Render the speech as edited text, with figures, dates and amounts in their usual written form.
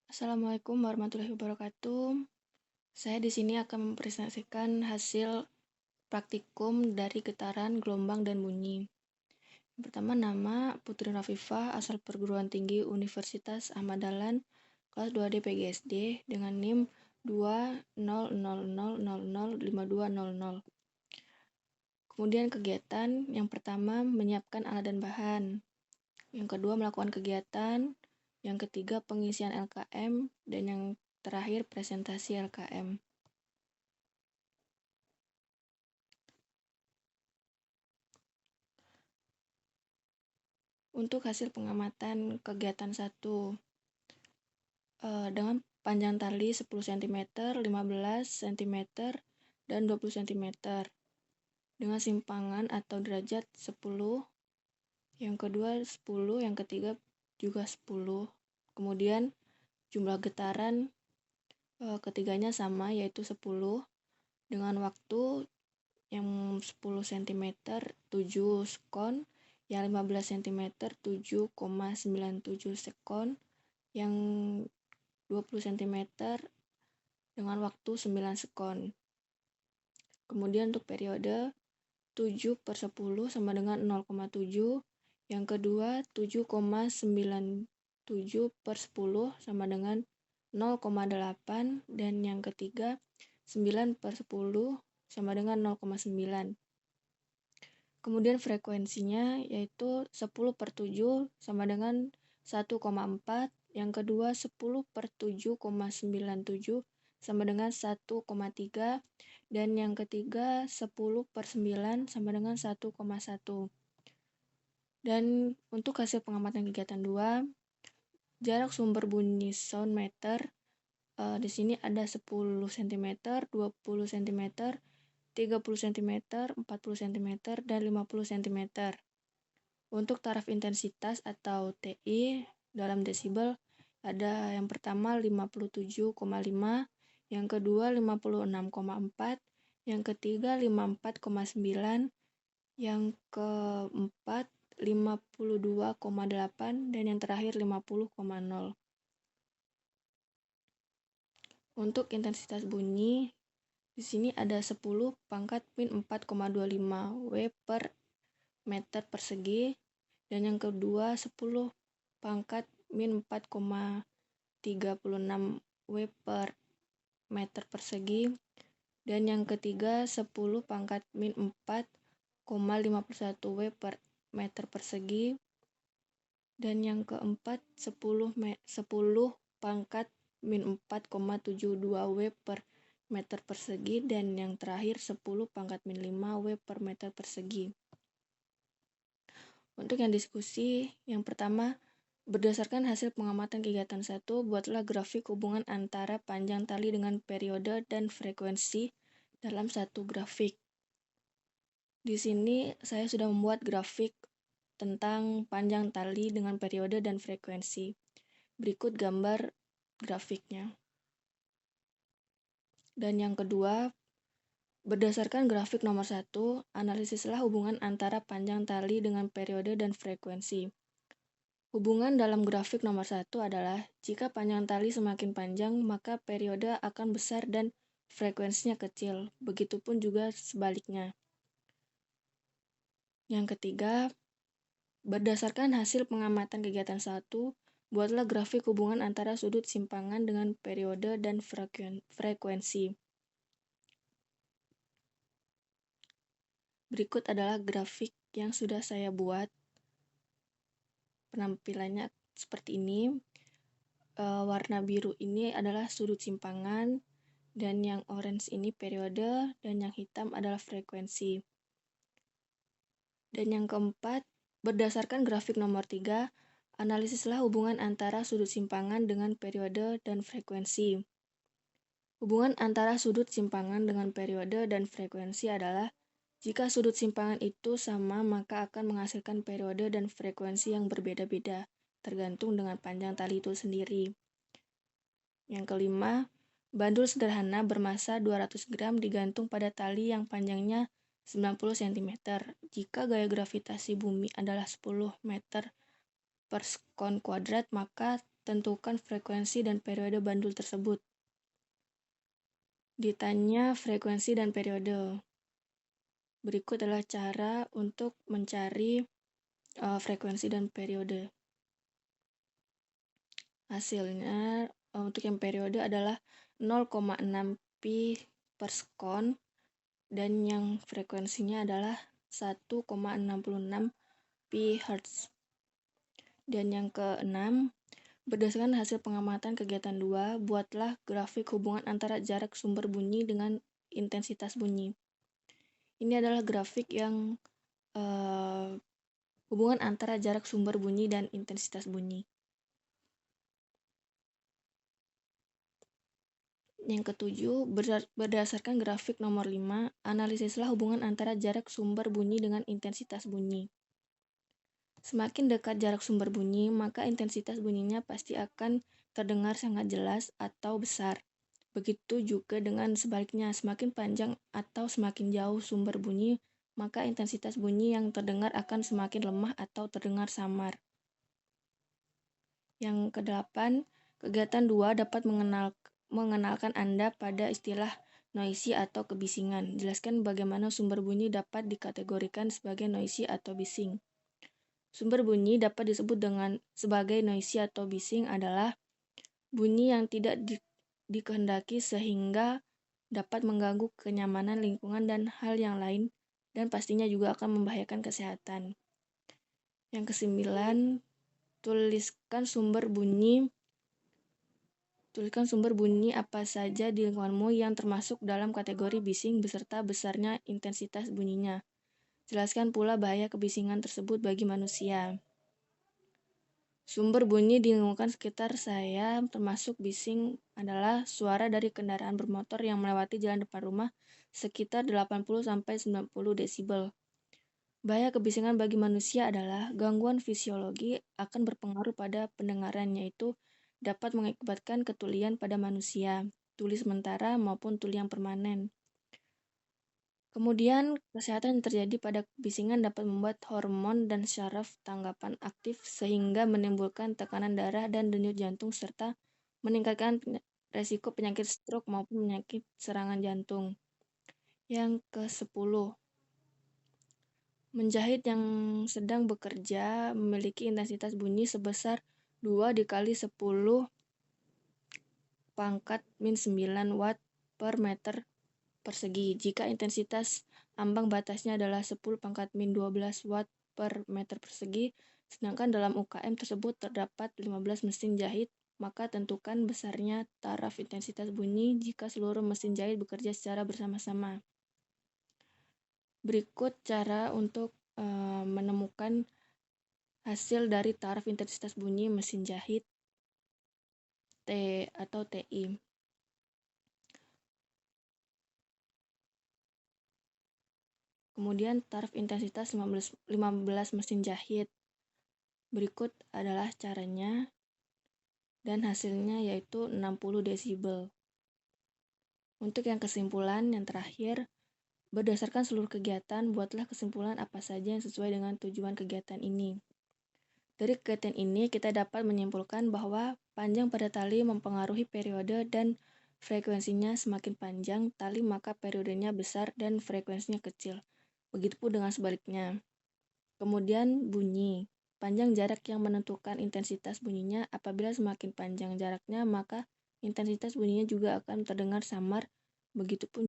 Assalamualaikum warahmatullahi wabarakatuh. Saya di sini akan mempresentasikan hasil praktikum dari getaran, gelombang, dan bunyi. Yang pertama, nama Putri Rafifah, asal perguruan tinggi Universitas Ahmad Dahlan, kelas 2D PGSD, dengan NIM 20000005200. Kemudian kegiatan yang pertama, menyiapkan alat dan bahan. Yang kedua, melakukan kegiatan. Yang ketiga, pengisian LKM. Dan yang terakhir, presentasi LKM. Untuk hasil pengamatan kegiatan 1, dengan panjang tali 10 cm, 15 cm, dan 20 cm. Dengan simpangan atau derajat 10. Yang kedua 10, yang ketiga juga 10. Kemudian jumlah getaran ketiganya sama, yaitu 10. Dengan waktu yang 10 cm 7 sekon, yang 15 cm 7,97 sekon, yang 20 cm dengan waktu 9 sekon. Kemudian untuk periode 7/10 sama dengan 0,7. Yang kedua 7,97/10 sama dengan 0,8. Dan yang ketiga 9/10 sama dengan 0,9. Kemudian frekuensinya yaitu 10/7 sama dengan 1,4. Yang kedua 10/7,97 sama dengan 1,3. Dan yang ketiga 10/9 sama dengan 1,1. Dan untuk hasil pengamatan kegiatan 2, jarak sumber bunyi sound meter di sini ada 10 cm, 20 cm, 30 cm, 40 cm, dan 50 cm. Untuk taraf intensitas atau TI dalam desibel ada yang pertama 57,5, yang kedua 56,4, yang ketiga 54,9, yang keempat 52,8, dan yang terakhir 50,0. Untuk intensitas bunyi di sini ada 10 pangkat min 4,25 W per meter persegi, dan yang kedua 10 pangkat min 4,36 W per meter persegi, dan yang ketiga 10 pangkat min 4,51 W per meter persegi, dan yang keempat 10 pangkat min 4,72 W per meter persegi, dan yang terakhir 10 pangkat min 5 W per meter persegi. Untuk yang diskusi, yang pertama, berdasarkan hasil pengamatan kegiatan 1, buatlah grafik hubungan antara panjang tali dengan periode dan frekuensi dalam satu grafik. Di sini saya sudah membuat grafik tentang panjang tali dengan periode dan frekuensi. Berikut gambar grafiknya. Dan yang kedua, berdasarkan grafik nomor 1, analisislah hubungan antara panjang tali dengan periode dan frekuensi. Hubungan dalam grafik nomor 1 adalah jika panjang tali semakin panjang, maka periode akan besar dan frekuensinya kecil. Begitupun juga sebaliknya. Yang ketiga, berdasarkan hasil pengamatan kegiatan 1, buatlah grafik hubungan antara sudut simpangan dengan periode dan frekuensi. Berikut adalah grafik yang sudah saya buat. Penampilannya seperti ini. Warna biru ini adalah sudut simpangan, dan yang orange ini periode, dan yang hitam adalah frekuensi. Dan yang keempat, berdasarkan grafik nomor 3, analisislah hubungan antara sudut simpangan dengan periode dan frekuensi. Hubungan antara sudut simpangan dengan periode dan frekuensi adalah jika sudut simpangan itu sama, maka akan menghasilkan periode dan frekuensi yang berbeda-beda, tergantung dengan panjang tali itu sendiri. Yang kelima, bandul sederhana bermasa 200 gram digantung pada tali yang panjangnya 90 cm. Jika gaya gravitasi bumi adalah 10 meter per sekon kuadrat, maka tentukan frekuensi dan periode bandul tersebut. Ditanya frekuensi dan periode. Berikut adalah cara untuk mencari frekuensi dan periode. Hasilnya untuk yang periode adalah 0,6 pi per sekon dan yang frekuensinya adalah 1,66 pi hertz. Dan yang keenam, berdasarkan hasil pengamatan kegiatan 2, buatlah grafik hubungan antara jarak sumber bunyi dengan intensitas bunyi. Ini adalah grafik yang hubungan antara jarak sumber bunyi dan intensitas bunyi. Yang ketujuh, berdasarkan grafik nomor 5, analisislah hubungan antara jarak sumber bunyi dengan intensitas bunyi. Semakin dekat jarak sumber bunyi, maka intensitas bunyinya pasti akan terdengar sangat jelas atau besar. Begitu juga dengan sebaliknya, semakin panjang atau semakin jauh sumber bunyi, maka intensitas bunyi yang terdengar akan semakin lemah atau terdengar samar. Yang kedelapan, kegiatan 2 dapat mengenalkan Anda pada istilah noisy atau kebisingan. Jelaskan bagaimana sumber bunyi dapat dikategorikan sebagai noisy atau bising. Sumber bunyi dapat disebut sebagai noisy atau bising adalah bunyi yang tidak dikehendaki sehingga dapat mengganggu kenyamanan lingkungan dan hal yang lain, dan pastinya juga akan membahayakan kesehatan. Yang kesembilan, tuliskan sumber bunyi apa saja di lingkunganmu yang termasuk dalam kategori bising beserta besarnya intensitas bunyinya. Jelaskan pula bahaya kebisingan tersebut bagi manusia. Sumber bunyi di lingkungan sekitar saya termasuk bising adalah suara dari kendaraan bermotor yang melewati jalan depan rumah sekitar 80-90 desibel. Bahaya kebisingan bagi manusia adalah gangguan fisiologi akan berpengaruh pada pendengaran, yaitu dapat mengakibatkan ketulian pada manusia, tuli sementara maupun tuli yang permanen. Kemudian, kesehatan yang terjadi pada kebisingan dapat membuat hormon dan syaraf tanggapan aktif sehingga menimbulkan tekanan darah dan denyut jantung serta meningkatkan resiko penyakit stroke maupun penyakit serangan jantung. Yang ke-10, menjahit yang sedang bekerja memiliki intensitas bunyi sebesar 2 dikali 10 pangkat min 9 watt per meter persegi. Jika intensitas ambang batasnya adalah 10 pangkat min 12 watt per meter persegi, sedangkan dalam UKM tersebut terdapat 15 mesin jahit, maka tentukan besarnya taraf intensitas bunyi jika seluruh mesin jahit bekerja secara bersama-sama. Berikut cara untuk menemukan hasil dari taraf intensitas bunyi mesin jahit T atau TI. Kemudian taraf intensitas 15 mesin jahit. Berikut adalah caranya dan hasilnya yaitu 60 desibel. Untuk yang kesimpulan yang terakhir, berdasarkan seluruh kegiatan, buatlah kesimpulan apa saja yang sesuai dengan tujuan kegiatan ini. Dari kegiatan ini, kita dapat menyimpulkan bahwa panjang pada tali mempengaruhi periode dan frekuensinya. Semakin panjang tali, maka periodenya besar dan frekuensinya kecil. Begitupun dengan sebaliknya. Kemudian bunyi. Panjang jarak yang menentukan intensitas bunyinya. Apabila semakin panjang jaraknya, maka intensitas bunyinya juga akan terdengar samar. Begitupun